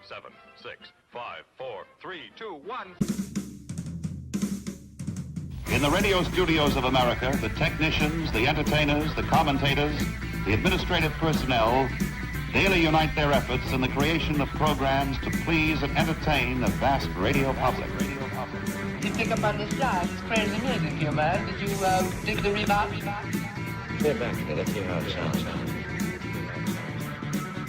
7, 6, 5, 4, 3, 2, 1. In the radio studios of America, the technicians, the entertainers, the commentators, the administrative personnel daily unite their efforts in the creation of programs to please and entertain the vast radio public. You pick up on this jazz, it's crazy music here, man. Did you dig the reverb? Play it back to me, let's hear how it sounds.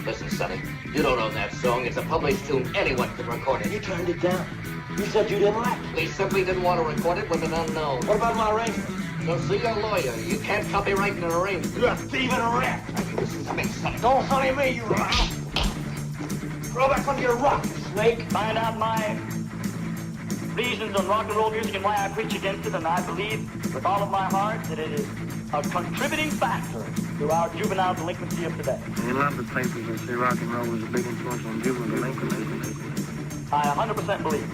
Listen, Sonny, you don't own that song. It's a published tune. Anyone could record it. You turned it down. You said you didn't like it. We simply didn't want to record it with an unknown. What about my arrangement? So see your lawyer. You can't copyright an arrangement. You're a thief and a rat. Listen to me, Sonny. Don't honey me, you rat. Throw back on your rock, snake. Find out my reasons on rock and roll music and why I preach against it, and I believe with all of my heart that it is a contributing factor to our juvenile delinquency of today. In a lot of places they say rock and roll was a big influence on juvenile delinquency. I 100% believe it.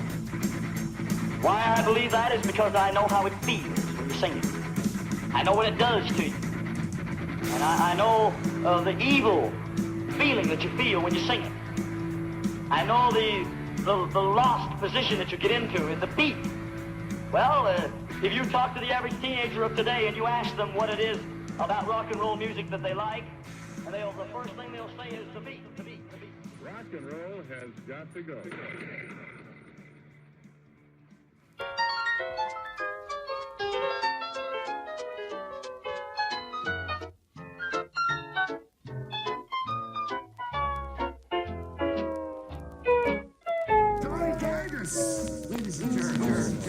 Why I believe that is because I know how it feels when you sing it. I know what it does to you. And I know the evil feeling that you feel when you sing it. I know the lost position that you get into in the beat. Well, if you talk to the average teenager of today and you ask them what it is about rock and roll music that they like, and the first thing they'll say is the beat, the beat, the beat. Rock and roll has got to go. Ladies and gentlemen.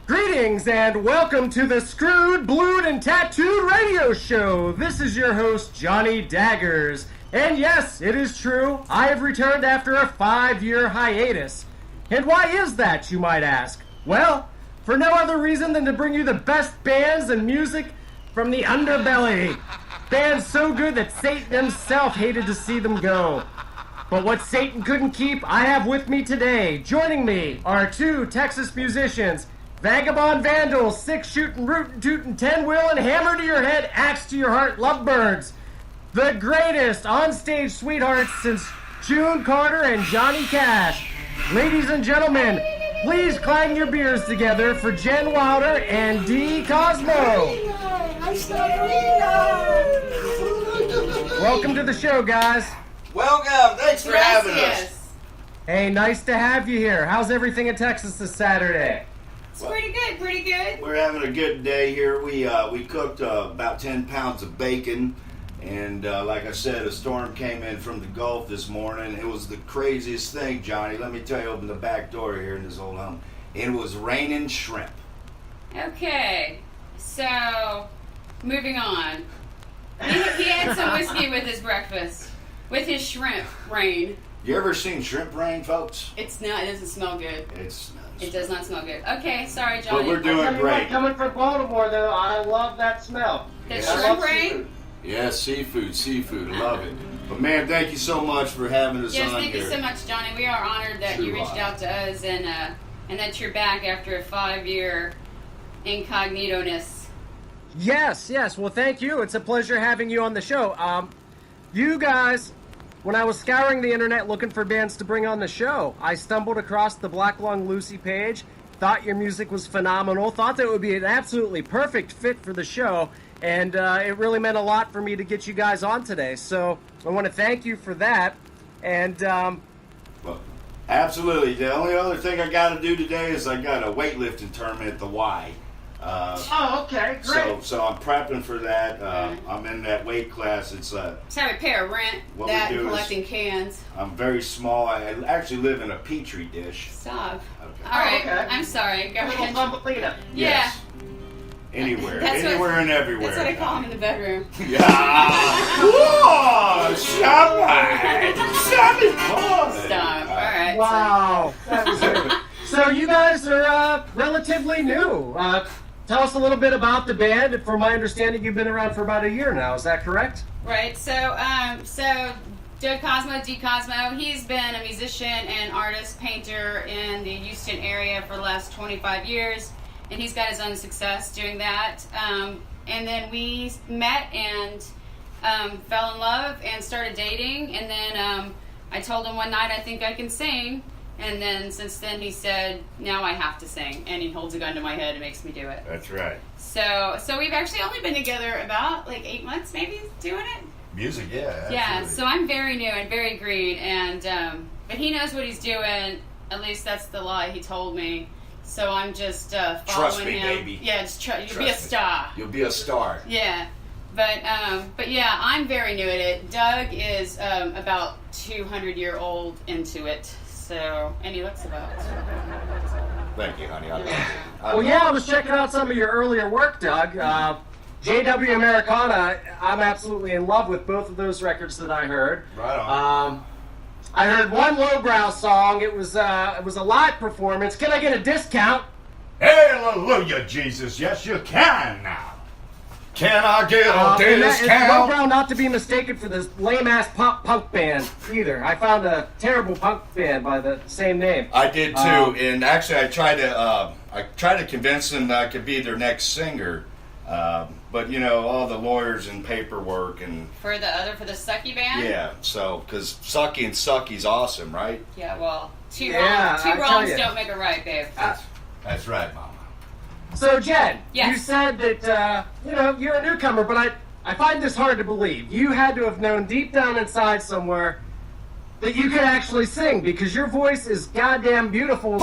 Greetings and welcome to the Screwed, Blued, and Tattooed Radio Show. This is your host, Johnny Daggers. And yes, it is true, I have returned after a 5-year hiatus. And why is that, you might ask? Well, for no other reason than to bring you the best bands and music from the underbelly. Bands so good that Satan himself hated to see them go. But what Satan couldn't keep, I have with me today. Joining me are 2 Texas musicians, Vagabond Vandals, 6-shooting, rootin' tootin', 10-wheelin', hammer to your head, axe to your heart, lovebirds. The greatest on-stage sweethearts since June Carter and Johnny Cash. Ladies and gentlemen, please clang your beers together for Jen Wilder and d.kosmos. Welcome to the show, guys. Welcome. Thanks for having us. Hey, nice to have you here. How's everything in Texas this Saturday? It's pretty good. We're having a good day here. We cooked about 10 pounds of bacon, and like I said, a storm came in from the Gulf this morning. It was the craziest thing, Johnny. Let me tell you, open the back door here in this old home. It was raining shrimp. Okay, so moving on. He had some whiskey with his breakfast, with his shrimp rain. You ever seen shrimp rain, folks? It's not. It doesn't smell good. It does not smell good. Okay, sorry, Johnny. But we're doing great. Coming from Baltimore, though, I love that smell. The shrimp rain? Yeah, seafood. Love it. But man, thank you so much for having us on here. Yes, thank you so much, Johnny. We are honored that you reached out to us and that you're back after a 5-year incognito-ness. Yes. Well, thank you. It's a pleasure having you on the show. You guys, when I was scouring the internet looking for bands to bring on the show, I stumbled across the Black Lung Lucy page, thought your music was phenomenal, thought that it would be an absolutely perfect fit for the show, and it really meant a lot for me to get you guys on today. So I want to thank you for that. And well, absolutely. The only other thing I got to do today is I got a weightlifting tournament at the Y. Okay, great. So I'm prepping for that. I'm in that weight class. It's Just have to pay a rent, what that, we do collecting is, cans. I'm very small. I actually live in a petri dish. Stop. Okay. All right, okay. I'm sorry. Go ahead. Thumbelina. Yeah. Yes. Anywhere and everywhere. That's what I call him in the bedroom. Yeah. Whoa! Shabby boy. Stop. All right. Wow. That was it. So you guys are relatively new. Tell us a little bit about the band. From my understanding, you've been around for about a year now. Is that correct? Right. So d.kosmos, he's been a musician and artist, painter in the Houston area for the last 25 years. and he's got his own success doing that. And then we met and fell in love and started dating, and then I told him one night I think I can sing, and then since then he said now I have to sing, and he holds a gun to my head and makes me do it. That's right. So we've actually only been together about like 8 months maybe doing it. Music, yeah. Absolutely. Yeah, so I'm very new and very green, and but he knows what he's doing. At least that's the lie he told me. So I'm just following Trust me, him. baby. Yeah, just you'll Trust be a me. star. You'll be a star. Yeah, but yeah, I'm very new at it. Doug is about 200-year-old into it. So, and he looks about. Thank you, honey. Well, yeah, I was checking out some of your earlier work, Doug. JW Americana, I'm absolutely in love with both of those records that I heard. Right on. I heard one lowbrow song. It was a live performance. Can I get a discount? Hallelujah, Jesus. Yes, you can now. Can I get a And it's discount? lowbrow not to be mistaken for this lame-ass pop punk band either. I found a terrible punk band by the same name. I did too, and actually I tried to convince them that I could be their next singer, but you know all the lawyers and paperwork and For the Sucky band? yeah. So because Sucky and Sucky's awesome, right? Yeah, well, two Yeah, I tell wrongs ya. don't make a right, babe. That's right, Mama. So, Jen, Yes. you said that, you're a newcomer, but I find this hard to believe. You had to have known deep down inside somewhere that you could actually sing because your voice is goddamn beautiful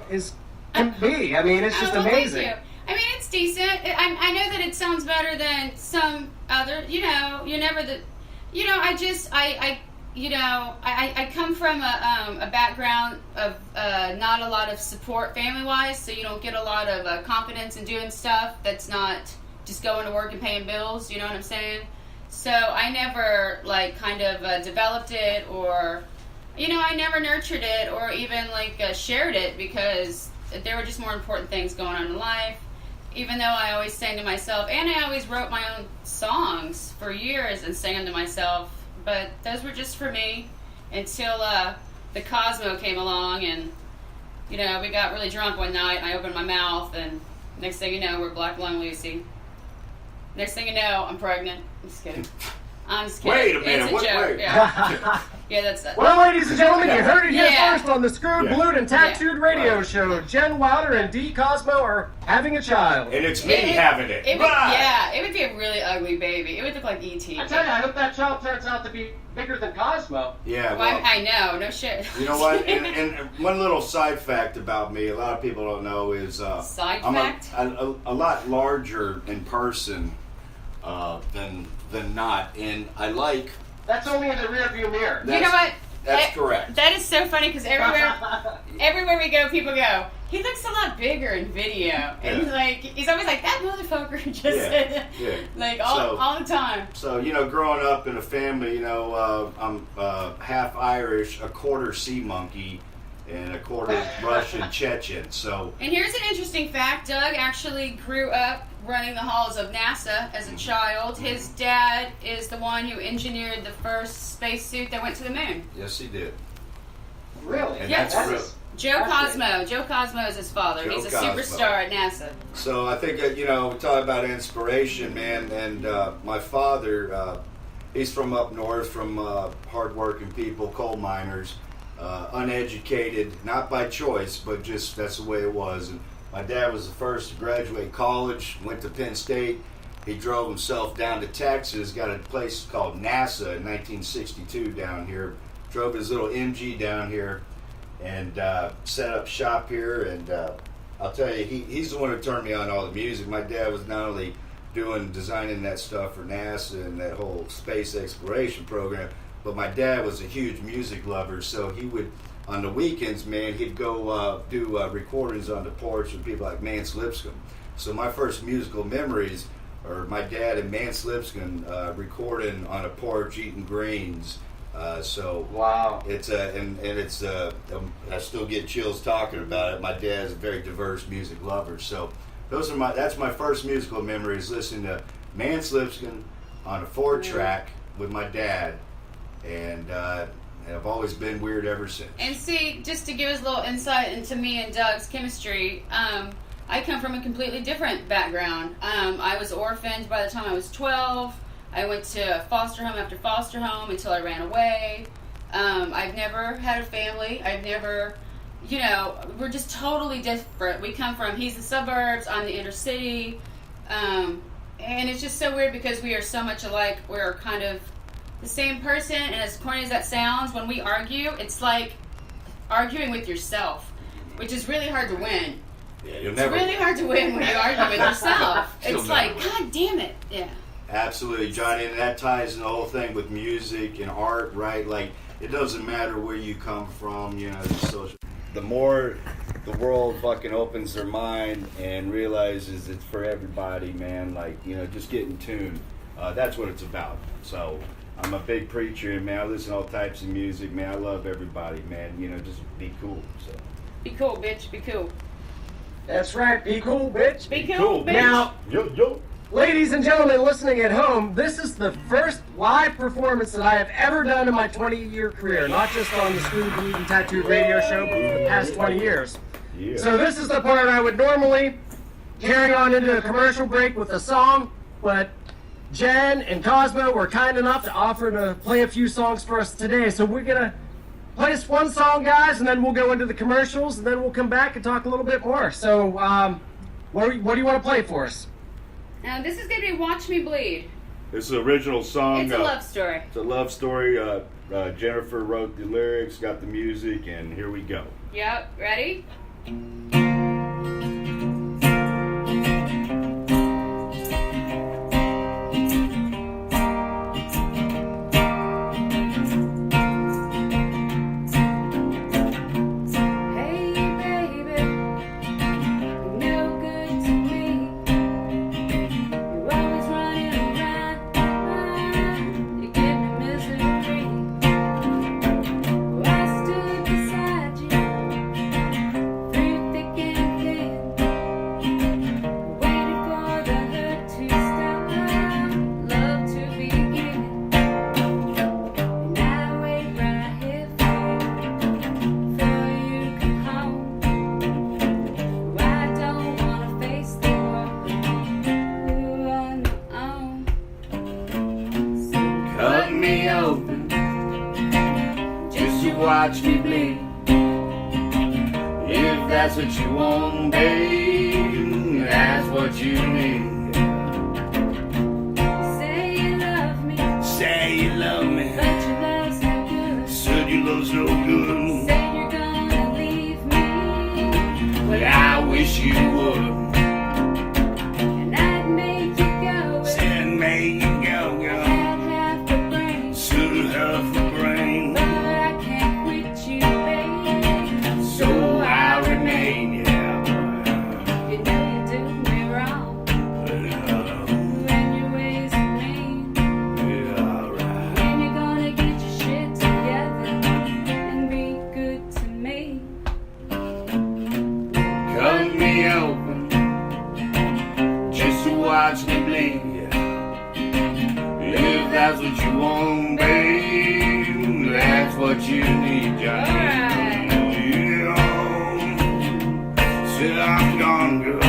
as can be. I mean, it's just well, amazing. Thank you. I mean, it's decent. I know that it sounds better than some other, you're never the, I come from a background of not a lot of support family-wise, so you don't get a lot of confidence in doing stuff that's not just going to work and paying bills, you know what I'm saying? So I never, developed it or, I never nurtured it or even, shared it because there were just more important things going on in life. Even though I always sang to myself, and I always wrote my own songs for years and sang them to myself, but those were just for me until the Kosmo came along, and we got really drunk one night. And I opened my mouth, and next thing you know, we're Black Lung Lucy. Next thing you know, I'm pregnant. I'm just kidding. I'm just kidding. Wait a minute. It's a joke. Wait. Yeah, yeah, that's it. Well, ladies and gentlemen, you heard it here Yeah. first on the Screwed, Blued, and Tattooed radio show. Jen Wilder and d.kosmos are having a child. And it's me having it. It would, Right. yeah, it would be a really ugly baby. It would look like E.T. I tell you, I hope that child turns out to be bigger than Cosmo. Yeah. Well, Well, I know, no shit. you know what? And one little side fact about me, a lot of people don't know, is Side I'm fact? a lot larger in person than not, and I like. That's only in the rearview mirror. You know what? That's correct. That is so funny because everywhere we go, people go, he looks a lot bigger in video. And Yeah. he's always like, that motherfucker just said Yeah. all the time. So, growing up in a family, I'm half Irish, a quarter sea monkey, and a quarter Russian Chechen. So, And here's an interesting fact. Doug actually grew up running the halls of NASA as a child. His dad is the one who engineered the first spacesuit that went to the moon. yes, he did. Really? And Yeah, that's real. Joe That's Kosmo. Joe Kosmo is his father. Joe He's a Kosmo. superstar at NASA. So I think that, we talk about inspiration, man, and my father, he's from up north, from hardworking people, coal miners, uneducated, not by choice, but just that's the way it was. And my dad was the first to graduate college, went to Penn State. He drove himself down to Texas, got a place called NASA in 1962 down here, drove his little MG down here, and set up shop here. And I'll tell you, he's the one who turned me on all the music. My dad was not only designing that stuff for NASA and that whole space exploration program, but my dad was a huge music lover, so he would, on the weekends, man, he'd go do recordings on the porch with people like Mance Lipscomb. So my first musical memories are my dad and Mance Lipscomb recording on a porch, eating greens. Wow. It's I still get chills talking about it. My dad's a very diverse music lover, so that's my first musical memories, listening to Mance Lipscomb on a 4-track with my dad, and I've always been weird ever since. And see, just to give us a little insight into me and Doug's chemistry, I come from a completely different background. I was orphaned by the time I was 12. I went to foster home after foster home until I ran away. I've never had a family. I've never, we're just totally different. We come from, he's the suburbs, I'm the inner city. And it's just so weird because we are so much alike. We're kind of the same person, and as corny as that sounds, when we argue, it's like arguing with yourself, which is really hard to win. Yeah, it's really hard to win when you argue with yourself. It's like, God damn it. Yeah. Absolutely, Johnny, and that ties in the whole thing with music and art, right? Like, it doesn't matter where you come from, the more the world fucking opens their mind and realizes it's for everybody, man, like, just get in tune. That's what it's about. So, I'm a big preacher, and man, I listen to all types of music, man. I love everybody, man. Just be cool. So. Be cool, bitch. Be cool. That's right. Be cool, bitch. Be cool, bitch. Now, yo. ladies and gentlemen listening at home, this is the first live performance that I have ever done in my 20-year career. Not just on the Screwed, Blued, and Tattooed radio show, but for the past 20 years. Yeah. So this is the part I would normally carry on into a commercial break with a song, but Jen and Kosmo were kind enough to offer to play a few songs for us today. So we're going to play this one song, guys, and then we'll go into the commercials, and then we'll come back and talk a little bit more. So what do you want to play for us? Now, this is going to be Watch Me Bleed. This is an original song. It's a love story. It's a love story. Jennifer wrote the lyrics, got the music, and here we go. Yep. Ready? Watch me bleed. If that's what you want, babe, that's what you need. Say you love me. Say you love me. But your love's no good. Said your love's no good. Say you're gonna leave me. Well, I wish you would. And I'd make you go. Said make you go, go. I'd have the brain. Should have the brain. So I remain, yeah. You know you do me wrong. When your ways are mean. Right. When you're gonna get your shit together and be good to me. Cut me open just to watch me bleed. If that's what you want, babe, that's what you need, Johnny. Said I'm gone, girl.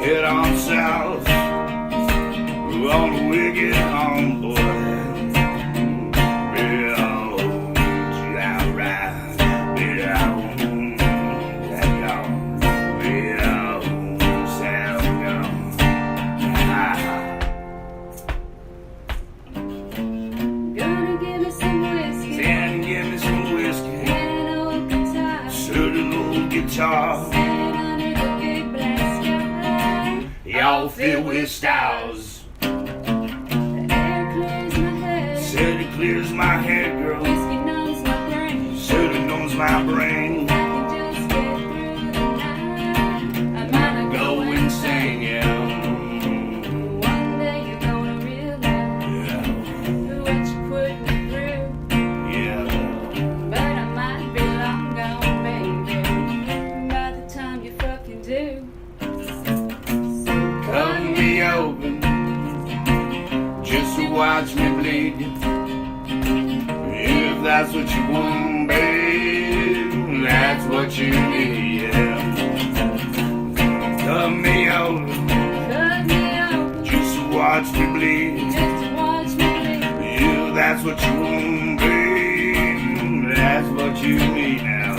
Head on south, on the wicked homeboy. Gonna give me some whiskey. Then give me some whiskey. And an old guitar. Certain old guitar. Sitting under the big black sky. Y'all filled with stars. The air clears my head. Said it clears my head, girl. Whiskey numbs my brain. Said it numbs my brain. If I can just get through the night, I might not Go insane, yeah. One day you're gonna realize what you put me through. Yeah. But I might be long gone, baby, by the time you fucking do. Cut me open just to watch me bleed. If that's what you want, babe, that's what you need, yeah. cut me open Cut me open just to watch me bleed. just to watch me bleed. You, that's what you want, babe. That's what you need now.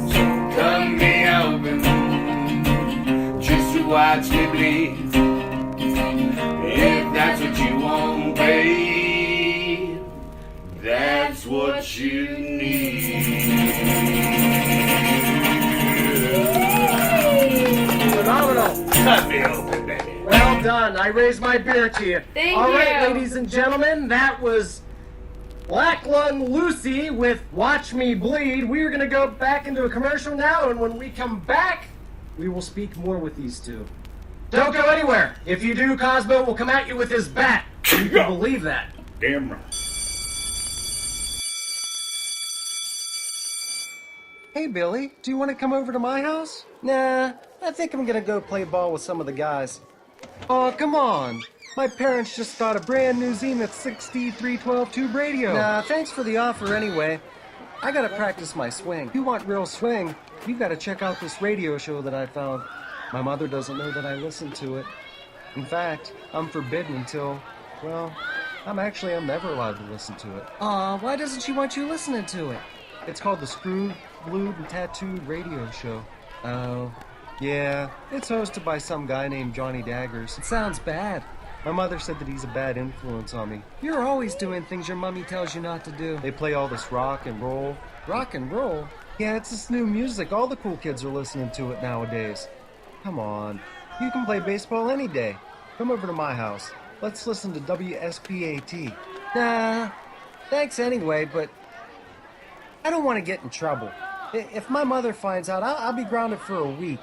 So cut me open just to watch me bleed. If that's what you want, babe, that's what you need. Phenomenal. Cut me open, baby. Well done. I raise my beer to you. Thank All right, you. ladies and gentlemen, that was Black Lung Lucy with Watch Me Bleed. We are going to go back into a commercial now, and when we come back, we will speak more with these two. Don't go anywhere. If you do, Kosmo will come at you with his bat. You can believe that. Damn right. Hey, Billy, do you want to come over to my house? Nah, I think I'm gonna go play ball with some of the guys. Oh, come on. My parents just got a brand new Zenith 6312 tube radio. Nah, thanks for the offer anyway. I gotta practice my swing. If you want real swing, you gotta check out this radio show that I found. My mother doesn't know that I listen to it. In fact, I'm forbidden until, well, I'm never allowed to listen to it. Aw, why doesn't she want you listening to it? It's called the Screwed, Blued, and Tattooed Radio Show. Oh, yeah, it's hosted by some guy named Johnny Daggers. It sounds bad. My mother said that he's a bad influence on me. You're always doing things your mommy tells you not to do. They play all this rock and roll. Rock and roll? Yeah, it's this new music. All the cool kids are listening to it nowadays. Come on. You can play baseball any day. Come over to my house. Let's listen to WSPAT. Nah, thanks anyway, but I don't want to get in trouble. If my mother finds out, I'll be grounded for a week.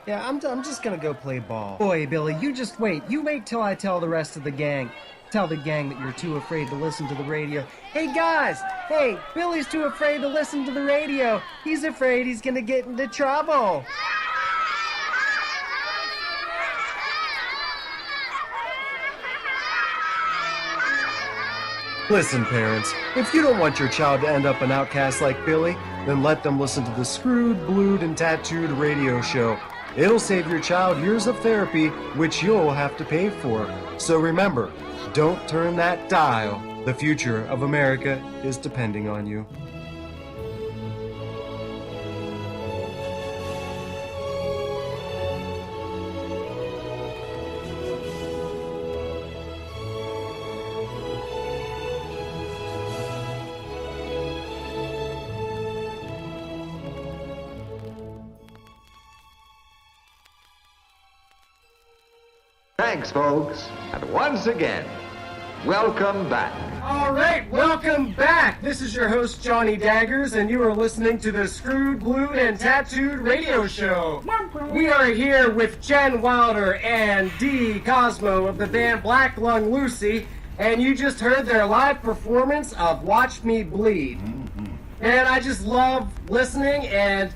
Yeah, I'm just gonna go play ball. Boy, Billy, you just wait. You wait till I tell the rest of the gang. Tell the gang that you're too afraid to listen to the radio. Hey, guys! Hey, Billy's too afraid to listen to the radio. He's afraid he's gonna get into trouble. Listen, parents, if you don't want your child to end up an outcast like Billy, then let them listen to the Screwed, Blued, and Tattooed radio show. It'll save your child years of therapy, which you'll have to pay for. So remember, don't turn that dial. The future of America is depending on you. Thanks, folks. And once again, welcome back. All right, welcome back. This is your host, Johnny Daggers, and you are listening to the Screwed, Blued, and Tattooed radio show. We are here with Jen Wilder and d.kosmos of the band Black Lung Lucy, and you just heard their live performance of Watch Me Bleed. And I just love listening and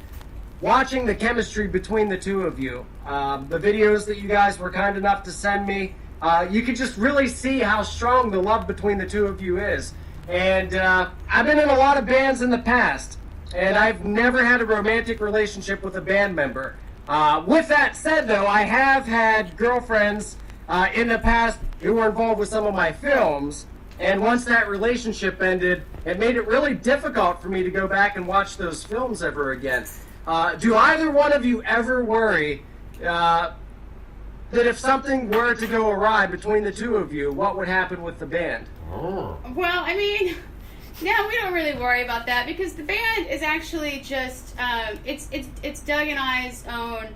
watching the chemistry between the two of you. The videos that you guys were kind enough to send me, you could just really see how strong the love between the two of you is. And I've been in a lot of bands in the past, and I've never had a romantic relationship with a band member. With that said, though, I have had girlfriends in the past who were involved with some of my films, and once that relationship ended, it made it really difficult for me to go back and watch those films ever again. Do either one of you ever worry that if something were to go awry between the two of you, what would happen with the band? Well, I mean, no, we don't really worry about that because the band is actually just it's Doug and I's own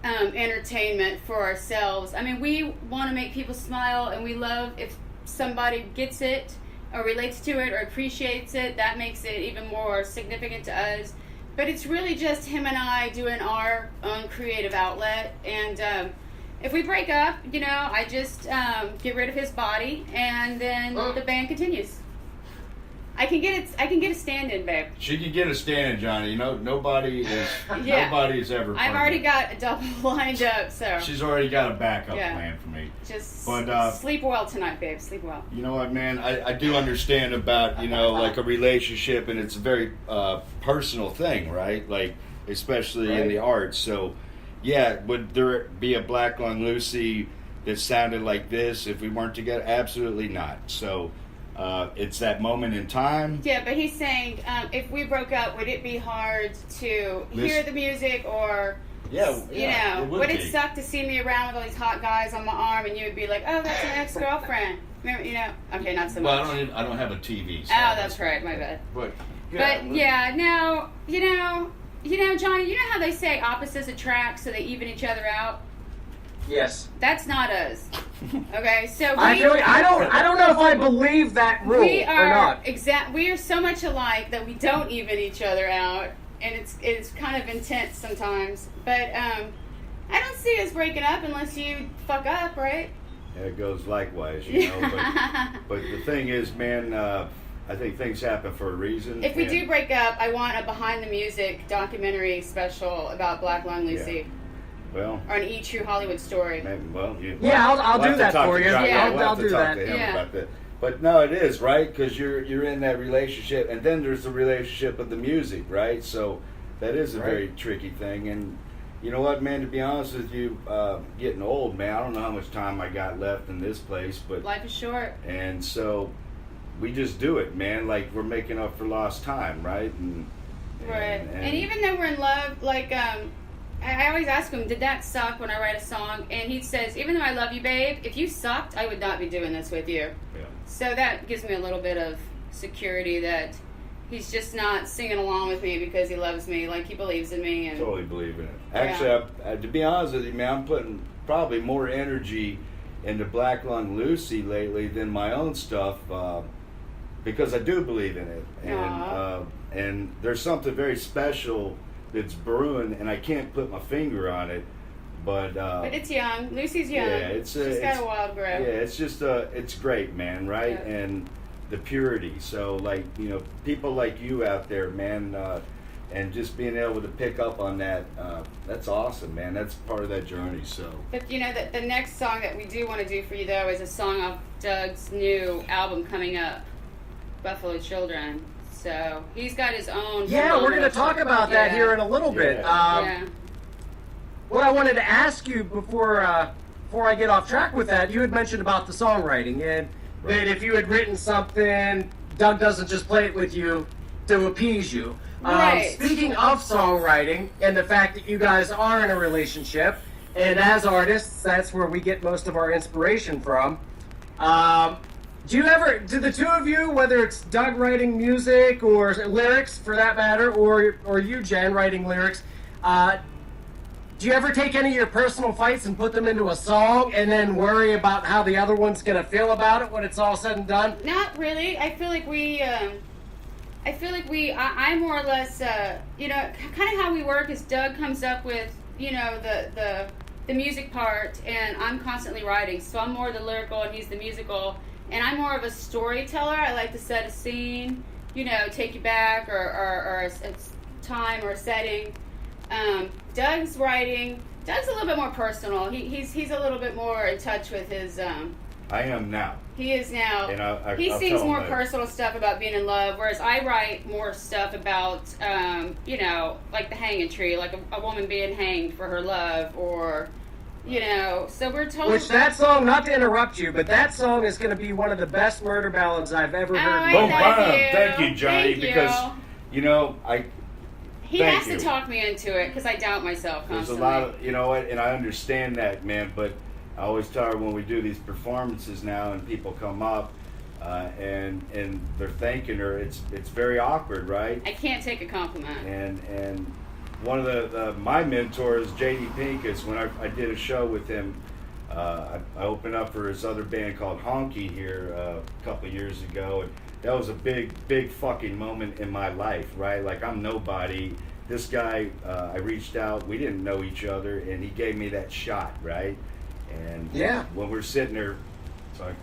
entertainment for ourselves. I mean, we want to make people smile, and we love if somebody gets it or relates to it or appreciates it. That makes it even more significant to us. But it's really just him and I doing our own creative outlet. And if we break up, you know, I just get rid of his body, and then the band continues. I can get a stand-in, babe. She can get a stand-in, Johnny. You know, nobody is ever. I've already got a double lined up, so she's already got a backup plan for me. Just sleep well tonight, babe. Sleep well. You know what, man? I do understand about, you know, like a relationship, and it's a very personal thing, right? Like, especially in the arts. So, yeah, would there be a Black Lung Lucy that sounded like this if we weren't together? Absolutely not. So it's that moment in time. Yeah, but he's saying if we broke up, would it be hard to hear the music or... Yeah, would it suck to see me around with all these hot guys on my arm, and you would be like, "Oh, that's an ex-girlfriend." Remember, okay, not so much. Well, I don't have a TV. So that's right, my bad. But no, Johnny, you know how they say opposites attract, so they even each other out. Yes. That's not us. Okay, so I don't know if I believe that rule or not. We are so much alike that we don't even each other out. And it's kind of intense sometimes. But I don't see us breaking up unless you fuck up, right? Yeah, it goes likewise, But the thing is, man, I think things happen for a reason. If we do break up, I want a behind the music documentary special about Black Lung Lucy. Yeah. Well, or an E! True Hollywood story. Maybe, I'll do that for you. I'll do that. To him about that. But no, it is, right? Because you're in that relationship, and then there's the relationship of the music, right? So that is a very tricky thing. And you know what, man? To be honest with you, getting old, man, I don't know how much time I got left in this place, but life is short. And so we just do it, man. Like we're making up for lost time, right? And even though we're in love, like I always ask him, did that suck when I write a song? And he says, even though I love you, babe, if you sucked, I would not be doing this with you. Yeah. So that gives me a little bit of security that he's just not singing along with me because he loves me, like he believes in me. And totally believe in it. Actually, to be honest with you, man, I'm putting probably more energy into Black Lung Lucy lately than my own stuff because I do believe in it. And there's something very special that's brewing, and I can't put my finger on it, but it's young. Lucy's young. Yeah, she's got a wild growth. Yeah, it's just it's great, man, right? Yeah. And the purity. So, like, people like you out there, man, and just being able to pick up on that, that's awesome, man. That's part of that journey. So, but the next song that we do want to do for you though is a song off Doug's new album coming up, Buffalo Children. So he's got his own. Yeah, we're going to talk about that here in a little bit. What I wanted to ask you before I get off track with that, you had mentioned about the songwriting and that if you had written something, Doug doesn't just play it with you to appease you. Speaking of songwriting and the fact that you guys are in a relationship, and as artists, that's where we get most of our inspiration from. Do the two of you, whether it's Doug writing music or lyrics for that matter, or you, Jen, writing lyrics, do you ever take any of your personal fights and put them into a song and then worry about how the other one's going to feel about it when it's all said and done? Not really. I feel like I more or less, kind of how we work is Doug comes up with, the music part, and I'm constantly writing. So I'm more the lyrical and he's the musical. And I'm more of a storyteller. I like to set a scene, take you back or a time or a setting. Doug's writing. Doug's a little bit more personal. He's a little bit more in touch with his. I am now. He is now. And he sings more personal stuff about being in love, whereas I write more stuff about, like the hanging tree, like a woman being hanged for her love, or. So we're told. Which that song, not to interrupt you, but that song is going to be one of the best murder ballads I've ever heard. Thank you, Johnny, because he has to talk me into it because I doubt myself constantly. There's a lot of, and I understand that, man. But I always tell her when we do these performances now, and people come up, and they're thanking her, it's very awkward, right? I can't take a compliment. And one of my mentors, J.D. Pincus, when I did a show with him, I opened up for his other band called Honky here a couple of years ago, and that was a big fucking moment in my life, right? Like, I'm nobody. This guy, I reached out, we didn't know each other, and he gave me that shot, right? And when we're sitting there, sorry.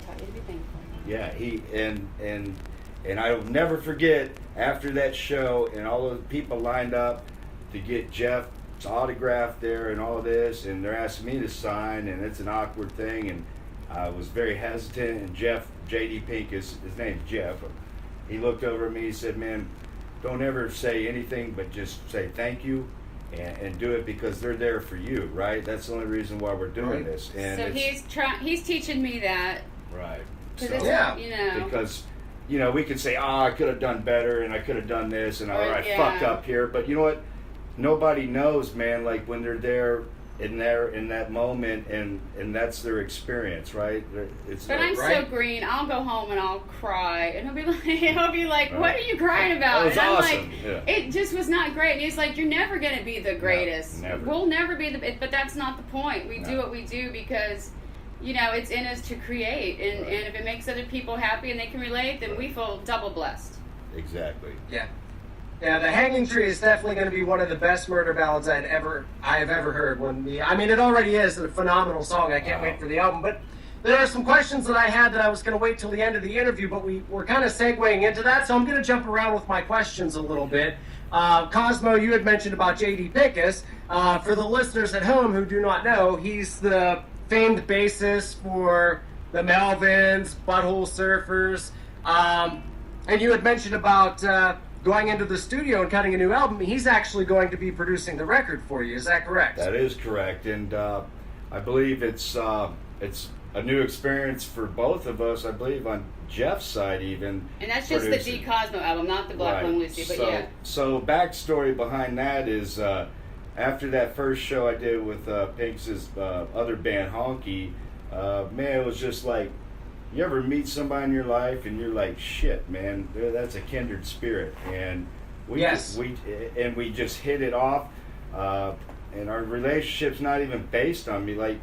Taught you to be thankful. Yeah, he and I'll never forget after that show, and all those people lined up to get Jeff's autograph there and all this, and they're asking me to sign, and it's an awkward thing, and I was very hesitant, and J.D. Pincus, his name's Jeff, he looked over at me, he said, man, don't ever say anything but just say thank you, and do it because they're there for you, right? That's the only reason why we're doing this. And so he's teaching me that. Right. So, because, we can say, I could have done better, and I could have done this, and I fucked up here. But you know what? Nobody knows, man, like when they're there in that moment, and that's their experience, right? But I'm so green. I'll go home and I'll cry, and he'll be like, "What are you crying about?" That was and I'm awesome. like, "It just was not great." And he's like, "You're never gonna be the greatest. No, never. We'll never be but that's not the point. We do what we do because." It's in us to create, and if it makes other people happy and they can relate, then we feel double blessed. Exactly. Yeah. Yeah, The Hanging Tree is definitely going to be one of the best murder ballads I have ever heard. It already is a phenomenal song. I can't wait for the album. But there are some questions that I had that I was going to wait till the end of the interview, but we're kind of segueing into that, so I'm going to jump around with my questions a little bit. Kosmo, you had mentioned about J.D. Pickus. For the listeners at home who do not know, he's the famed bassist for the Melvins, Butthole Surfers, and you had mentioned about going into the studio and cutting a new album. He's actually going to be producing the record for you. Is that correct? That is correct, and I believe it's a new experience for both of us. I believe on Jeff's side even. And that's just the d.kosmos album, not the Black Lung Lucy, but yeah. So backstory behind that is after that first show I did with Pink's other band, Honky, man, it was just like, you ever meet somebody in your life and you're like, shit, man, that's a kindred spirit, and we just hit it off, and our relationship's not even based on me, like,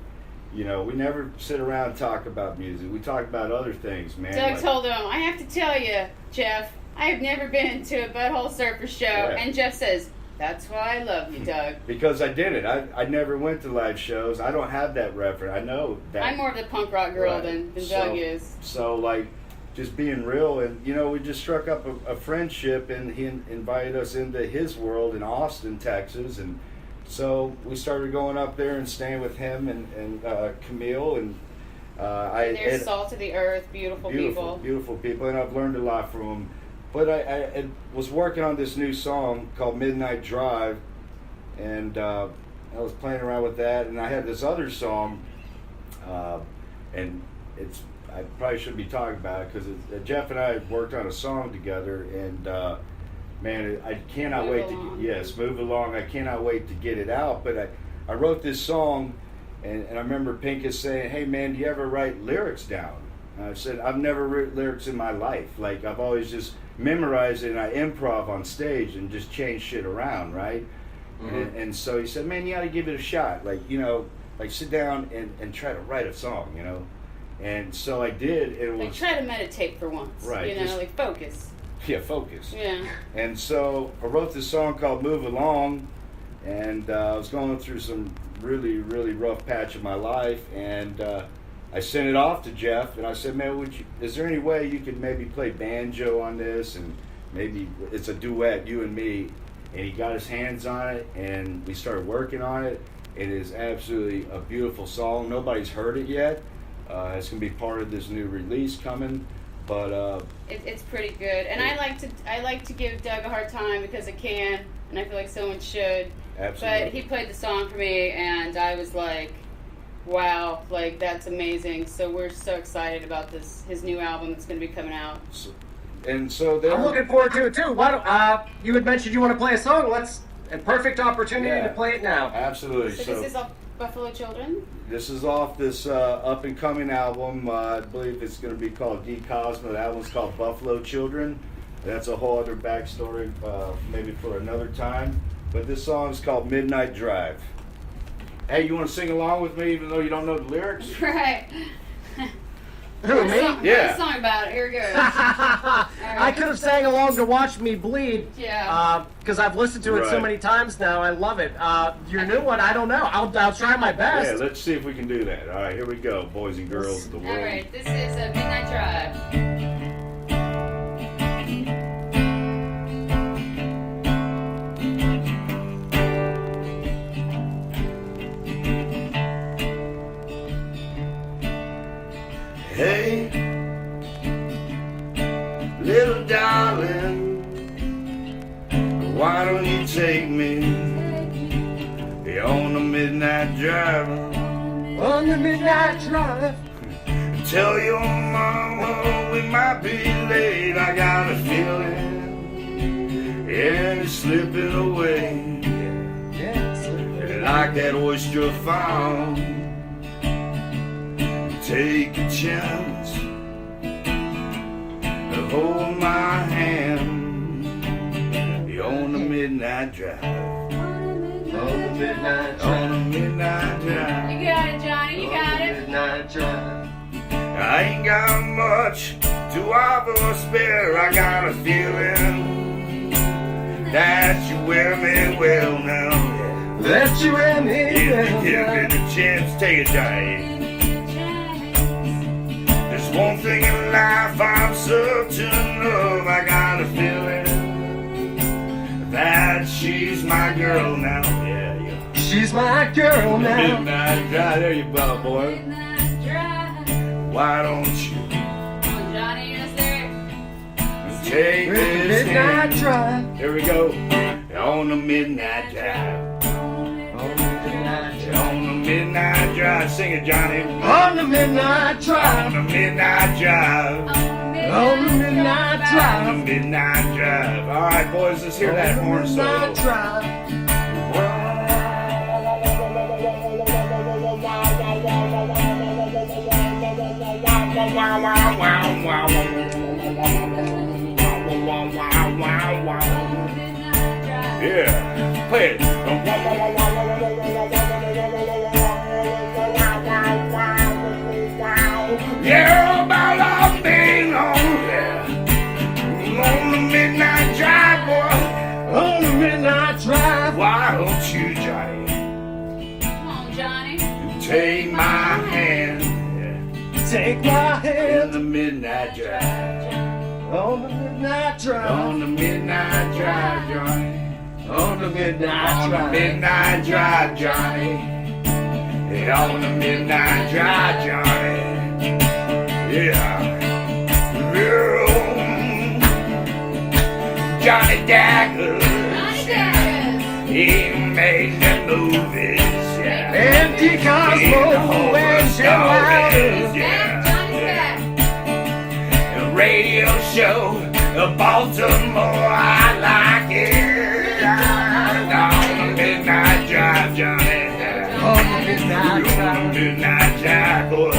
we never sit around and talk about music. We talk about other things, man. Doug told him, I have to tell you, Jeff, I have never been to a Butthole Surfer show, and Jeff says, that's why I love you, Doug. Because I did it. I never went to live shows. I don't have that reference. I know that. I'm more of the punk rock girl than Doug is. So, like, just being real. And, we just struck up a friendship, and he invited us into his world in Austin, Texas. And so we started going up there and staying with him and Camille. And they're salt of the earth, beautiful people. Beautiful people. And I've learned a lot from them. But I was working on this new song called Midnight Drive, and I was playing around with that, and I had this other song, and I probably shouldn't be talking about it because Jeff and I worked on a song together, and man, I cannot wait to move along. I cannot wait to get it out. But I wrote this song, and I remember Pincus saying, "Hey man, do you ever write lyrics down?" And I said, "I've never written lyrics in my life. Like, I've always just memorized it, and I improv on stage and just change shit around, right?" Mm-hmm. And so he said, "Man, you got to give it a shot. Like, like sit down and try to write a song, And so I did. It was try to meditate for once, right? Like focus. Yeah, focus. Yeah. And so I wrote this song called "Move Along," and I was going through some really, really rough patch of my life, and I sent it off to Jeff, and I said, "Man, is there any way you could maybe play banjo on this, and maybe it's a duet, you and me?" And he got his hands on it, and we started working on it. It is absolutely a beautiful song. Nobody's heard it yet. It's going to be part of this new release coming, but it's pretty good. And I like to give Doug a hard time because I can, and I feel like someone should. Absolutely. But he played the song for me, and I was like, wow, like that's amazing. So we're so excited about his new album that's going to be coming out. And so I'm looking forward to it too. You had mentioned you want to play a song. A perfect opportunity to play it now. Absolutely. So this is off Buffalo Children? This is off this up and coming album. I believe it's going to be called d.kosmos. The album's called Buffalo Children. That's a whole other backstory, maybe for another time. But this song is called Midnight Drive. Hey, you want to sing along with me even though you don't know the lyrics? Right. Who, me? Yeah. A song about it. Here it goes. I could have sang along to Watch Me Bleed. Yeah. Because I've listened to it so many times now. I love it. Your new one, I don't know. I'll try my best. Yeah, let's see if we can do that. All right, here we go, boys and girls of the world. All right, this is a Midnight Drive. Hey, little darling, why don't you take me drive. On the midnight drive. Tell your mama we might be late. I got a feeling, and it's slipping away. Like that oyster found. Take a chance. Hold my hand. You're on the midnight drive. On the midnight drive. On the midnight drive. You got it, Johnny. You got it. Midnight drive. I ain't got much to offer or spare. I got a feeling that you wear me well now. That you and me. Give me the chance, take it, Johnny. There's one thing in life I'm certain of. I got a feeling that she's my girl now. Yeah. She's my girl now. Midnight drive, there you go, boy. Why don't you Johnny, yes, sir. take this midnight hand? drive. Here we go. On the midnight drive. On the midnight drive. On the midnight drive. Sing it, Johnny. On the midnight drive. On the midnight drive. On the midnight On drive. the midnight drive. All right, boys, let's hear that horn solo. Midnight drive. Yeah, play it. Yeah, about all day long, yeah. On the midnight drive, boy. On the midnight drive. Why don't you, Johnny, Come on, Johnny. take my hand, Take my yeah, in hand. the midnight drive. On the midnight drive. On the midnight drive, Johnny. On the midnight On the drive. midnight drive, Johnny. Yeah, on the midnight drive, Johnny. Yeah. Johnny Dagger. He made the movies, yeah. And d.kosmos and stories, Jim yeah. Johnny's back. The radio show of Baltimore, I like it. On the midnight drive, Johnny. On the midnight On the drive. midnight drive, boy.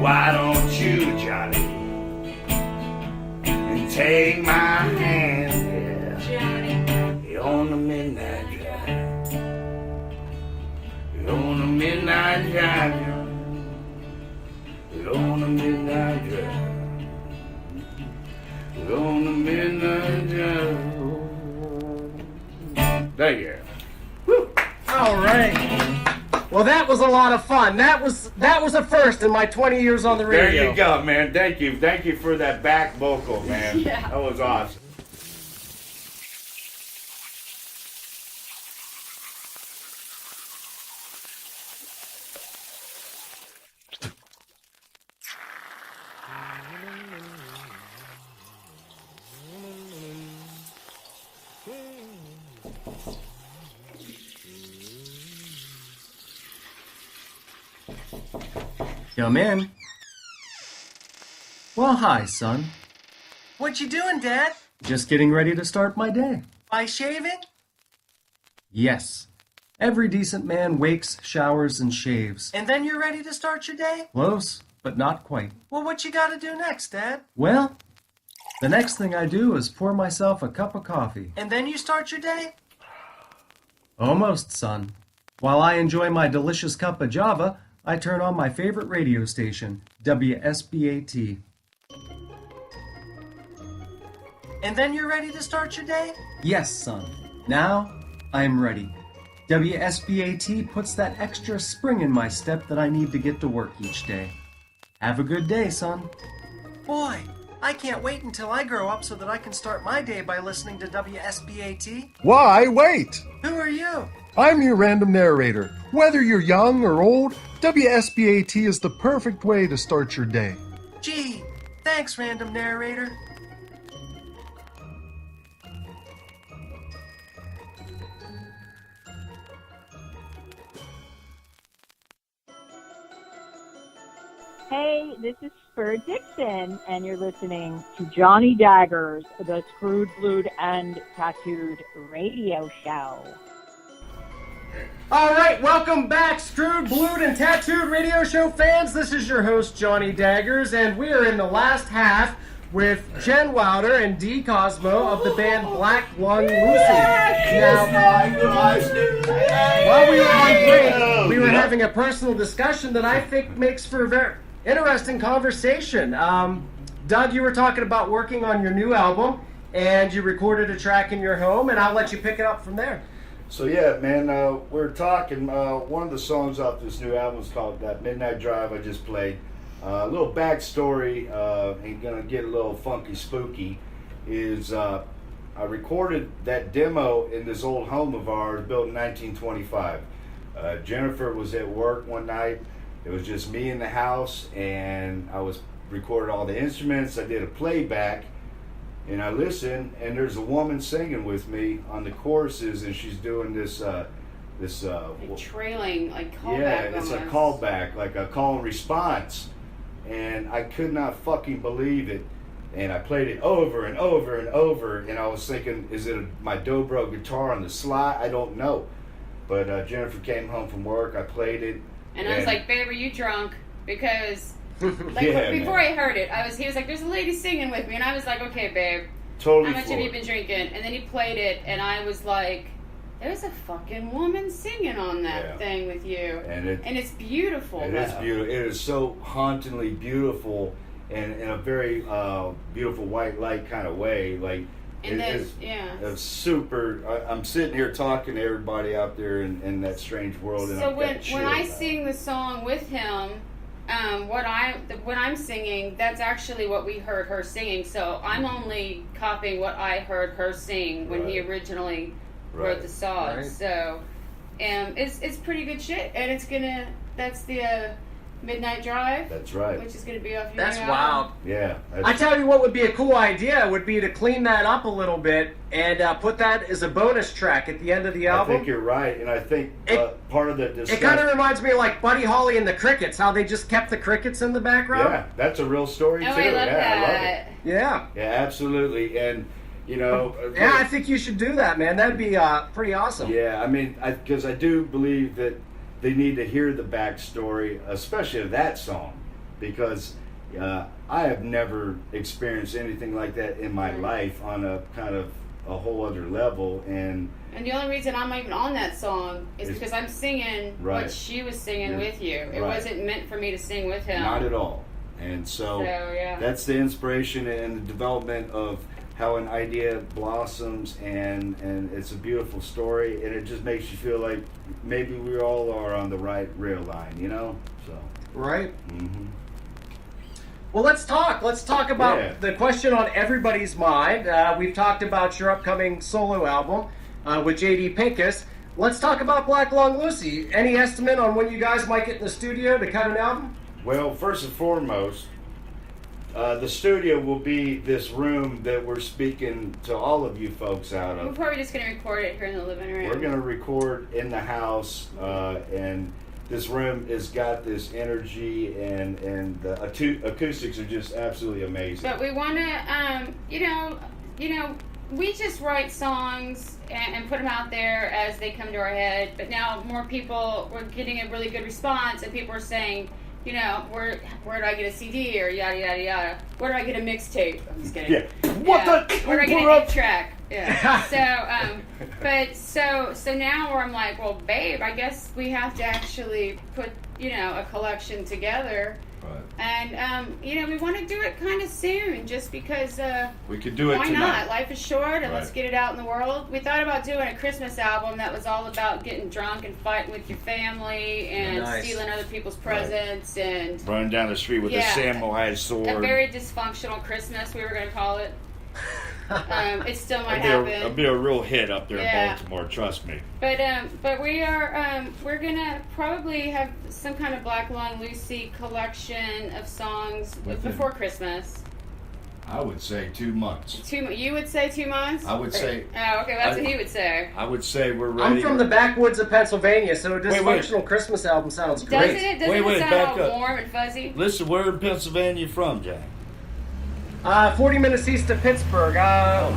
Why don't you, Johnny, and take my hand, yeah, on the midnight drive. On the midnight drive, Johnny. On the midnight drive. On the midnight drive. There you go. All right. Well, that was a lot of fun. That was a first in my 20 years on the radio. There you go, man. Thank you for that back vocal, man. Yeah. That was awesome. Come in. Well, hi, son. What you doing, Dad? Just getting ready to start my day. By shaving? Yes. Every decent man wakes, showers, and shaves. And then you're ready to start your day? Close, but not quite. Well, what you gotta do next, Dad? Well, the next thing I do is pour myself a cup of coffee. And then you start your day? Almost, son. While I enjoy my delicious cup of Java, I turn on my favorite radio station, WSBAT. And then you're ready to start your day? Yes, son. Now, I'm ready. WSBAT puts that extra spring in my step that I need to get to work each day. Have a good day, son. Boy, I can't wait until I grow up so that I can start my day by listening to WSBAT. Why wait? Who are you? I'm your random narrator. Whether you're young or old, WSBAT is the perfect way to start your day. Gee, thanks, random narrator. Hey, this is Spur Dixon, and you're listening to Johnny Daggers, the Screwed, Blued, and Tattooed radio show. All right, welcome back, Screwed, Blued, and Tattooed radio show fans. This is your host, Johnny Daggers, and we are in the last half with Jen Wilder and d.kosmos of the band Black Lung Lucy. Now, while we were on break, we were having a personal discussion that I think makes for a very interesting conversation. Doug, you were talking about working on your new album, and you recorded a track in your home, and I'll let you pick it up from there. So yeah, man, we're talking. One of the songs off this new album is called "That Midnight Drive" I just played. A little backstory, and gonna get a little funky spooky, is I recorded that demo in this old home of ours built in 1925. Jennifer was at work one night. It was just me in the house, and I was recorded all the instruments. I did a playback, and I listened, and there's a woman singing with me on the choruses, and she's doing this trailing, like callback. Yeah, it's almost. a callback, like a call and response. And I could not fucking believe it. And I played it over and over and over. And I was thinking, is it my dobro guitar on the slide? I don't know. But Jennifer came home from work. I played it. And I was like, babe, are you drunk? Because like Yeah, before man. I heard it, he was like, there's a lady singing with me. And I was like, okay, babe. Totally How much have you floored. been drinking? And then he played it, and I was like, there's a fucking woman singing on that thing with you. And it's beautiful. It is beautiful. It is so hauntingly beautiful, and in a very beautiful white light kind of way. Like, And it's super. I'm sitting here talking to everybody out there in that strange world. And So I've when got chills I out. sing the song with him, when I'm singing, that's actually what we heard her singing. So I'm only copying what I heard her sing when he originally wrote the song. Right. So it's pretty good shit, and that's the Midnight Drive. That's right. Which is gonna be off your That's new wild. album. Yeah. I tell you what would be a cool idea would be to clean that up a little bit and put that as a bonus track at the end of the I album. think you're right, and I think part of the It discussion. kind of reminds me of like Buddy Holly and the Crickets, how they just kept the crickets in the background. Yeah, that's a real story Oh, too. I love I that. love it. Yeah. Yeah, absolutely, and you know. Yeah, I think you should do that, man. That'd be pretty awesome. Yeah, I mean, because I do believe that they need to hear the backstory, especially of that song, because I have never experienced anything like that in my life on a kind of a whole other level, and And the only reason I'm even on that song is It's- because I'm singing Right. what she was singing Yeah. with you. It Right. wasn't meant for me to sing with him. not at all. And so yeah. that's the inspiration and the development of how an idea blossoms, and it's a beautiful story, and it just makes you feel like maybe we all are on the right rail line, you know? So Right. Mm-hmm. Well, let's talk. Let's talk about the question on everybody's mind. We've talked about your upcoming solo album with J.D. Pincus. Let's talk about Black Lung Lucy. Any estimate on when you guys might get in the studio to cut an album? Well, first and foremost, the studio will be this room that we're speaking to all of you folks out We're of. probably just going to record it here in the living room. We're going to record in the house, and this room has got this energy, and the acoustics are just absolutely amazing. But we want to, we just write songs and put them out there as they come to our head. But now more people, we're getting a really good response, and people are saying, you know, where do I get a CD or yada yada yada? Where do I get a mixtape? I'm just kidding. Yeah. What the? Where do I get What an up? 8-track? Yeah. So now where I'm like, well, babe, I guess we have to actually put, a collection together. Right. And we want to do it kind of soon, just because. We could do it why tonight. not? Life is short, and let's Right. get it out in the world. We thought about doing a Christmas album that was all about getting drunk and fighting with your family and Nice. stealing other people's presents and Running down the street with a samurai sword. a very dysfunctional Christmas, we were going to call it. It still might It'll happen. be a real hit up there Yeah. in Baltimore, trust me. But we are we're gonna probably have some kind of Black Lung Lucy collection of songs before Christmas. I would say 2 months. You would say 2 months? I would say. Oh, okay, that's what he would say. I would say we're ready. I'm from the backwoods of Pennsylvania, so a Dysfunctional Christmas album sounds great. Doesn't it? Doesn't it sound all warm and fuzzy? Listen, where in Pennsylvania you from, Jack? 40 minutes east of Pittsburgh,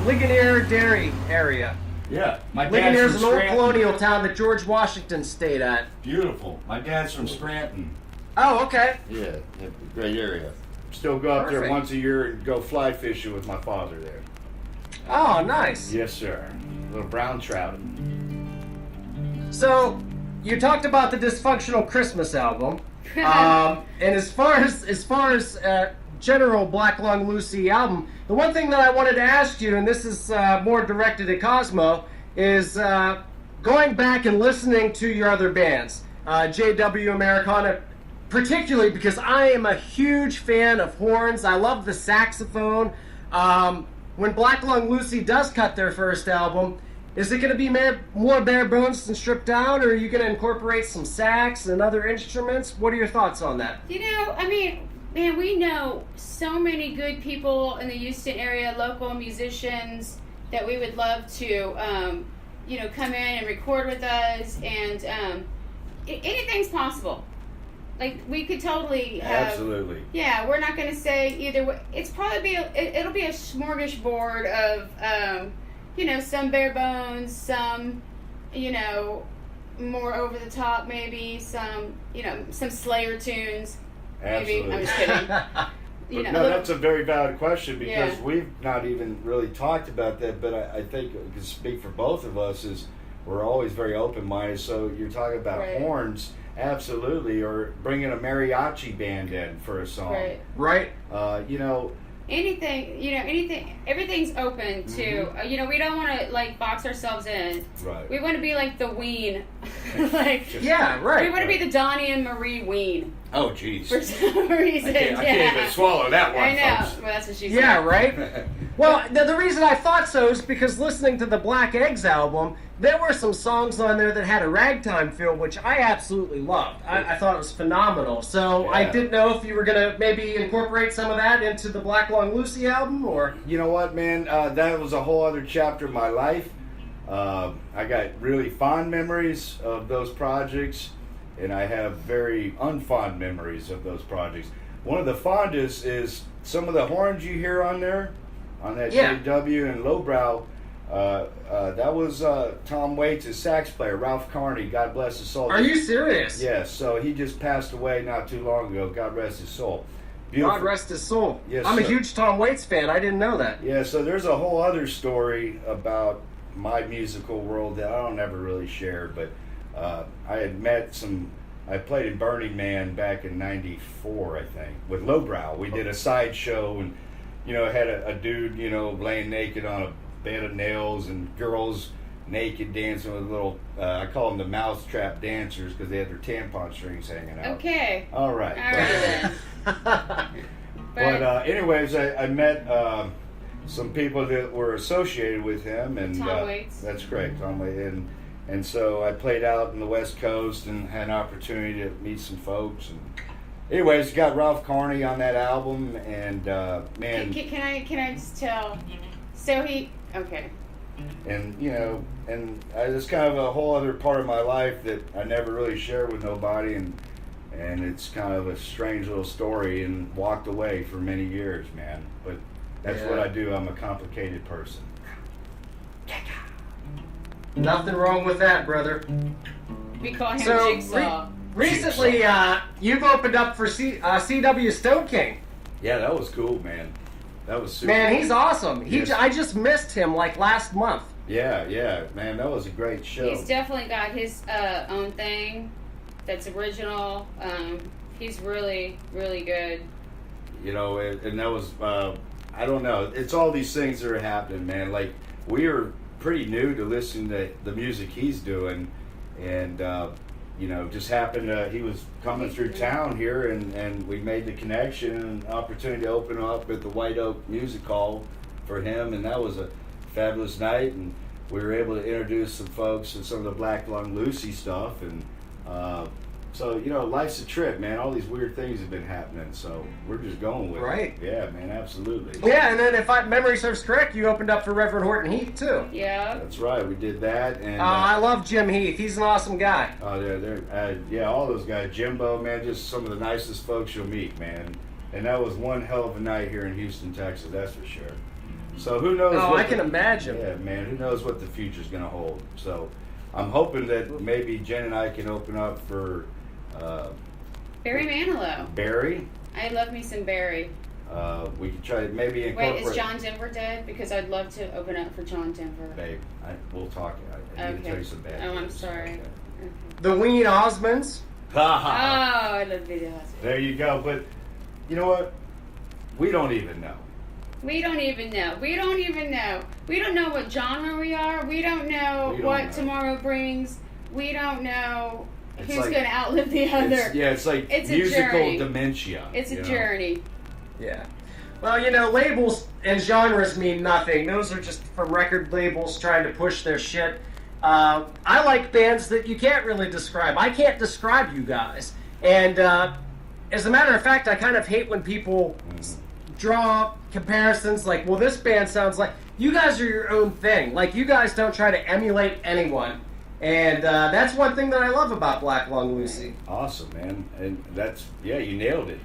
Ligonier Dairy area. Yeah, my dad's Ligonier's from an old Scranton. colonial town that George Washington stayed at. Beautiful. My dad's from Scranton. Oh, okay. Yeah, great area. Still go up there Perfect. once a year and go fly fishing with my father there. Oh, nice. Yes, sir. Little brown trout. So, you talked about the Dysfunctional Christmas album, and as far as general Black Lung Lucy album, the one thing that I wanted to ask you, and this is more directed at Kosmo, is going back and listening to your other bands, JW Americana, particularly because I am a huge fan of horns. I love the saxophone. When Black Lung Lucy does cut their first album, is it going to be more bare bones and stripped down, or are you going to incorporate some sax and other instruments? What are your thoughts on that? You know, I mean, man, we know so many good people in the Houston area, local musicians that we would love to, come in and record with us, and anything's possible. Like, we could totally have... Absolutely. Yeah, we're not going to say either way. It's probably it'll be a smorgasbord of, some bare bones, some, more over the top maybe, some Slayer tunes. Maybe. Absolutely. I'm just kidding. That's a very valid question because Yeah. we've not even really talked about that, but I think I can speak for both of us is we're always very open-minded. So you're talking about Right. horns, absolutely, or bringing a mariachi band in for a song. Right. Anything, everything's open to, we don't want to, box ourselves in. Right. We want to be like the Ween. Yeah, right. We want to be the Donnie and Marie Ween. Oh, jeez. For some reason, I can't even swallow that one, I know. folks. Well, that's what she said. Yeah, right? Well, the reason I thought so is because listening to the Black Eggs album, there were some songs on there that had a ragtime feel, which I absolutely loved. I thought it was phenomenal. So I Yeah. didn't know if you were going to maybe incorporate some of that into the Black Lung Lucy album, or... You know what, man? That was a whole other chapter of my life. I got really fond memories of those projects, and I have very unfond memories of those projects. One of the fondest is some of the horns you hear on there, on that Yeah. JW and Lowbrow. That was Tom Waits' sax player, Ralph Carney, God bless his soul. Are you serious? Yes, so he just passed away not too long ago. God rest his soul. Beautiful. God rest his soul. Yes, I'm a sir. huge Tom Waits fan. I didn't know that. Yeah, so there's a whole other story about my musical world that I don't ever really share, but I had met I played in Burning Man back in '94, I think, with Lowbrow. We did a side show and, had a dude, laying naked on a bed of nails and girls naked dancing with little, I call them the mousetrap dancers because they had their tampon strings hanging out. Okay. All right. All right then. But anyways, I met some people that were associated with him, and Tom Waits. That's correct, Tom Waits, and so I played out in the West Coast and had an opportunity to meet some folks. And anyways, got Ralph Carney on that album, and man, Can I just tell? So okay. and it's kind of a whole other part of my life that I never really shared with nobody, and it's kind of a strange little story, and walked away for many years, man. But that's what I do. I'm a complicated person. Nothing wrong with that, brother. We call him So, Jigsaw. Recently, you've opened up for CW Stone King. Yeah, that was cool, man. That was super. Man, he's awesome. Yes. I just missed him last month. Yeah, man, that was a great show. He's definitely got his own thing that's original. He's really, really good. And that was, I don't know. It's all these things that are happening, man. Like, we are pretty new to listening to the music he's doing, and just happened to, he was coming through town here, and we made the connection and opportunity to open up at the White Oak Music Hall for him, and that was a fabulous night, and we were able to introduce some folks and some of the Black Lung Lucy stuff, and So, you know, life's a trip, man. All these weird things have been happening, so we're just going with Right. it. Yeah, man, absolutely. Yeah, and then if memory serves correct, you opened up for Reverend Horton Heath, too. Yeah. That's right, we did that. And I love Jim Heath. He's an awesome guy. Oh, yeah, all those guys. Jimbo, man, just some of the nicest folks you'll meet, man. And that was one hell of a night here in Houston, Texas, that's for sure. So who knows? Oh, I can imagine. Yeah, man, who knows what the future's going to hold. So I'm hoping that maybe Jen and I can open up for Barry Manilow. Barry. I love me some Barry. We could try to maybe incorporate... Wait, is John Denver dead? Because I'd love to open up for John Denver. Babe, we'll talk. I need to tell you some bad news. I'm sorry. Okay. The Ween Osmonds. Oh, I love Video Osmonds. There you go. But you know what? We don't even know. We don't even know. We don't even know. We don't know what genre we are. We don't know what tomorrow brings. We don't know who's going to outlive the other. It's like musical dementia. It's a journey. Yeah. Well, you know, labels and genres mean nothing. Those are just from record labels trying to push their shit. I like bands that you can't really describe. I can't describe you guys. And as a matter of fact, I kind of hate when people draw comparisons like, well, this band sounds like... You guys are your own thing. Like, you guys don't try to emulate anyone. And that's one thing that I love about Black Lung Lucy. Awesome, man. And that's, you nailed it.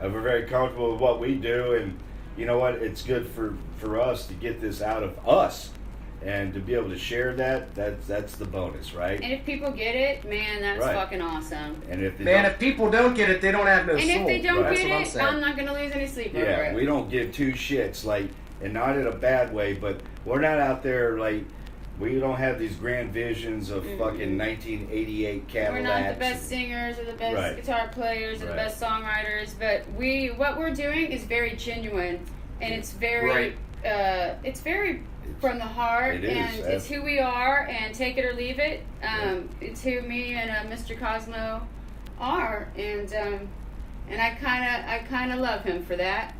We're very comfortable with what we do, and you know what? It's good for us to get this out of us, and to be able to share that's the bonus, right? And if people get it, man, that's fucking awesome. And if if people don't get it, they don't have no soul. And if they don't get it, I'm not going to lose any sleep over it. We don't give two shits, like, and not in a bad way, but we're not out there like... We don't have these grand visions of fucking 1988 Cadillacs. We're not the best singers or the best guitar players or the best songwriters, but what we're doing is very genuine, and it's very from the heart, and it's who we are, and take it or leave it. It's who me and Mr. Kosmo are, and I kind of love him for that.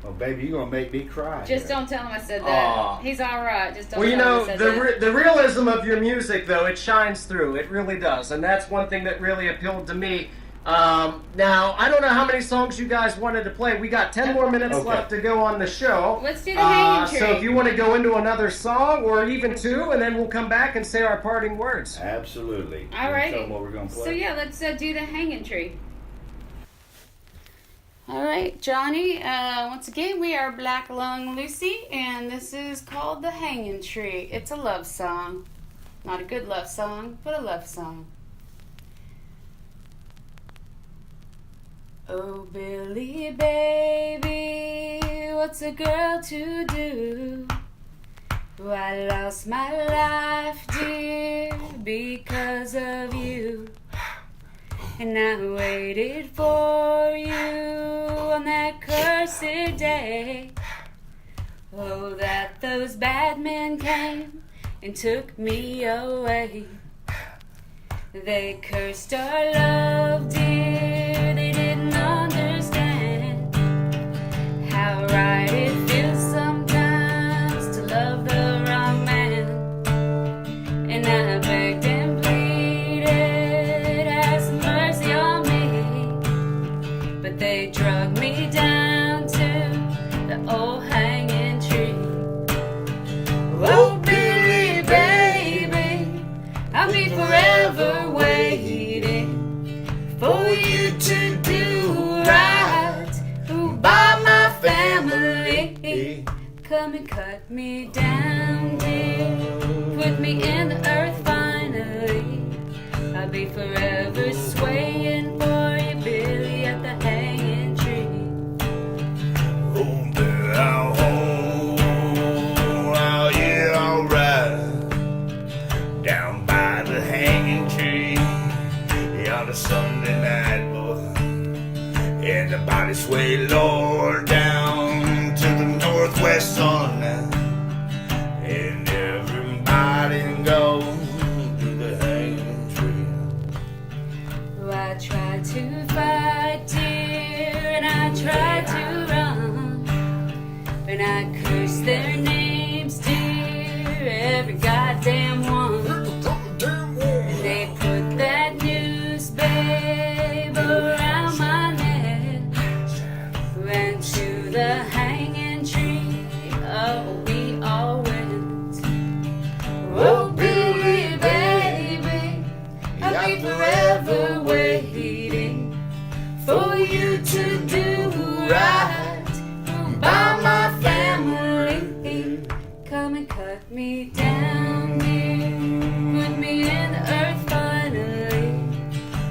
Well, baby, you're going to make me cry. Just don't tell him I said that. He's all right. Just don't tell him I said that. The realism of your music, though, it shines through. It really does. And that's one thing that really appealed to me. Now, I don't know how many songs you guys wanted to play. We got 10 more minutes left to go on the show. Let's do the hanging tree. So if you want to go into another song, or even two, and then we'll come back and say our parting words. Absolutely. All right. Tell them what we're going to play. So, yeah, let's do the hanging tree. All right, Johnny, once again, we are Black Lung Lucy, and this is called The Hanging Tree. It's a love song. Not a good love song, but a love song. Oh, Billy, baby, what's a girl to do? Oh, I lost my life, dear, because of you. And I waited for you on that cursed day. Oh, that those bad men came and took me away. They cursed our love, dear. They didn't understand how right it feels sometimes to love the wrong man. And I begged and pleaded, have mercy on me. But they drug me down to the old hanging tree. Oh, Billy, baby, I'll be forever waiting for you to do right by my family. Come and cut me down, dear. Put me in the earth finally. I'll be forever swaying for you, Billy, at the hanging tree. Oh, down home, oh yeah, alright. Down by the hanging tree, on a Sunday night, boy. And the body sway lower down to the northwest sun now. And everybody go to the hanging tree. Oh, I tried to fight, dear, and I tried to run, and I cursed their names, dear, every goddamn one. And they put that news, babe, around my neck. Ran to the hanging tree. Oh, we all went. Oh, Billy, baby, I'll be forever waiting for you to do right by my family. Come and cut me down here, put me in the earth finally.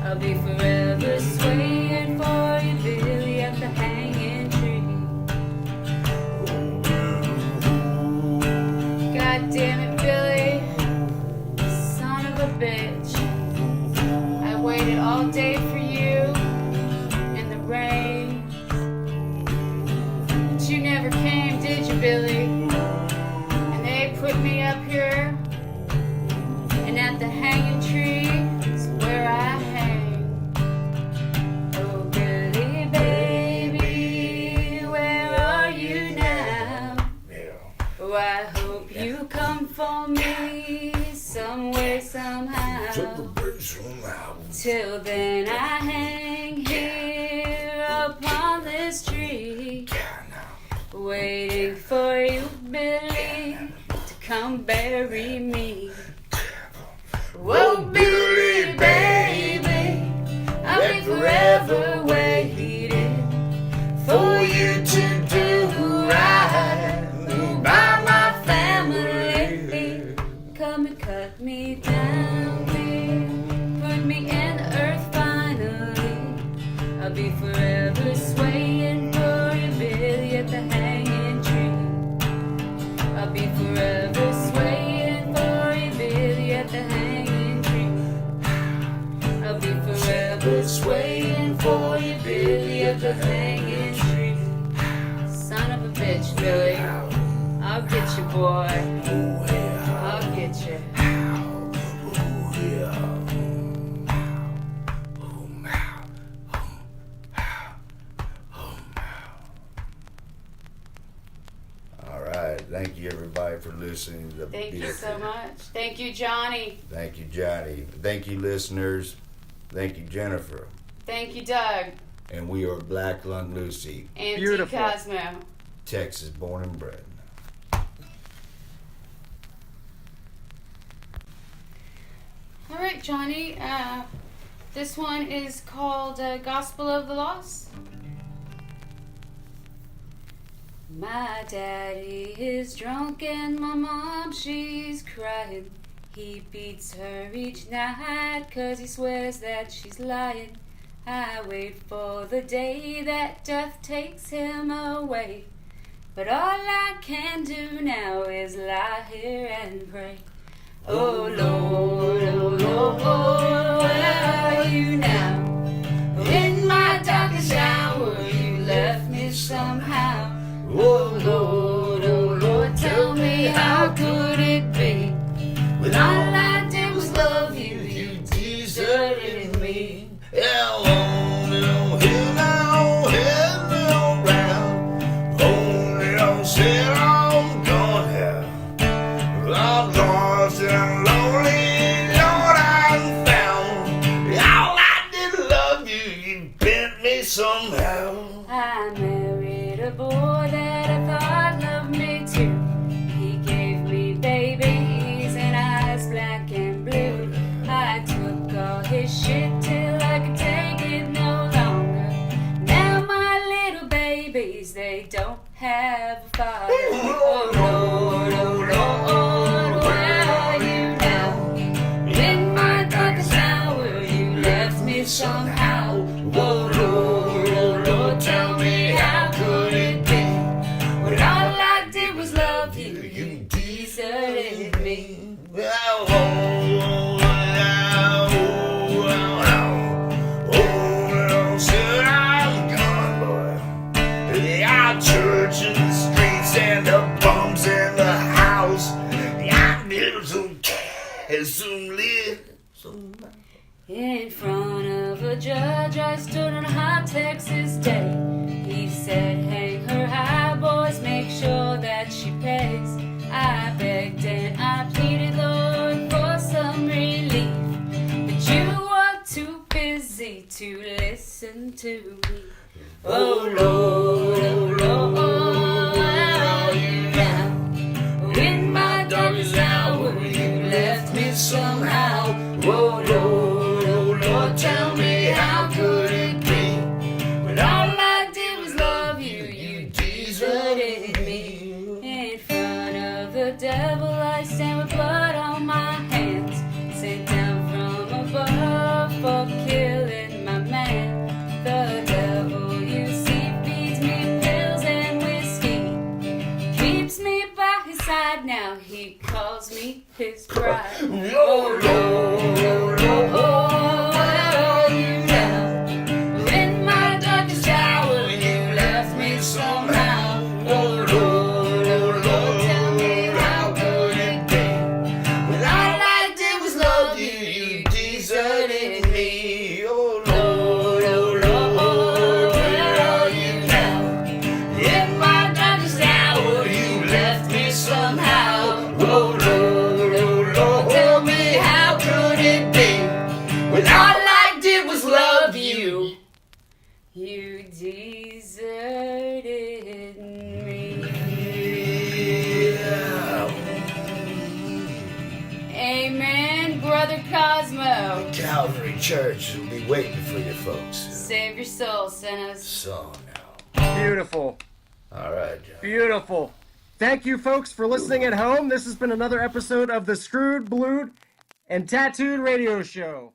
I'll be forever swaying for you, Billy, at the hanging tree. God damn it, Billy, son of a bitch. I waited all day for you in the rain, but you never came, did you, Billy? And they put me up here, and at the hanging tree is where I hang. Oh, Billy, baby, where are you now? Oh, I hope you come for me some way, somehow. Till then I hang here upon this tree, waiting for you, Billy, to come bury me. Whoa, Billy, baby, I'll be forever waiting for you to do right by my family. Come and cut me down here, put me in the earth finally. I'll be forever swaying for you, Billy, at the hanging tree. I'll be forever swaying for you, Billy, at the hanging tree. I'll be forever swaying for you, Billy, at the hanging tree. Son of a bitch, Billy, I'll get you, boy. I'll get you. All right. Thank you, everybody, for listening to the Thank you beautiful- so much. Thank you, Johnny. Thank you, Johnny. Thank you, listeners. Thank you, Jennifer. Thank you, Doug. And we are Black Lung Lucy, And Beautiful. d.kosmos. Texas born and bred. All right, Johnny. This one is called Gospel of the Lost. My daddy is drunk and my mom, she's crying. He beats her each night 'cause he swears that she's lying. I wait for the day that death takes him away, but all I can do now is lie here and pray. Oh Lord, where are you now? In my darkest hour you left me somehow. Oh Lord, tell me how could it be? When all I did was love you, you deserted me. Hello, round. Only don't sit on gone here. I'm lost and lonely, Lord, I'm found. All I did love you, you bent me somehow. I married a boy that I thought loved me too. He gave me babies and eyes black and blue. I took all his shit till I could take it no longer. Now my little babies, they don't have a father. Oh Lord, where are you now? In my darkest hour you left me somehow. Oh Lord, tell me how could it be? When all I did was love you, you deserted me. Church in the streets and the bums in the house. I knew some cares, some live, some. In front of a judge, I stood on a hot Texas day. He said, hang her high, boys, make sure that she pays. I begged and I pleaded, Lord, for some relief, but you were too busy nobody to listen to me. Oh Lord, oh Lord, where are you now? In my darkest hour, you left me somehow. Oh Lord, tell me how could it be? When all I did was love you, you deserted me. In front of the devil I stand with blood on my hands, sent down from above for killing my man. The devil, you see, feeds me pills and whiskey, keeps me by his side, now he calls me his bride. Oh Lord, where are you now? In my darkest hour, you left me somehow. Oh Lord, tell me how could it be? When all I did was love you, you deserted me. Oh Lord, where are you now? In my darkest hour, you left me somehow. Oh Lord, tell me how could it be? When all I did was love you, you deserted me. Amen, Brother Kosmo. Calvary Church will be waiting for you folks. Save your soul, sinners. So Beautiful. all right, John. Beautiful. Thank you, folks, for listening at home. This has been another episode of the Screwed, Blued, and Tattooed Radio Show.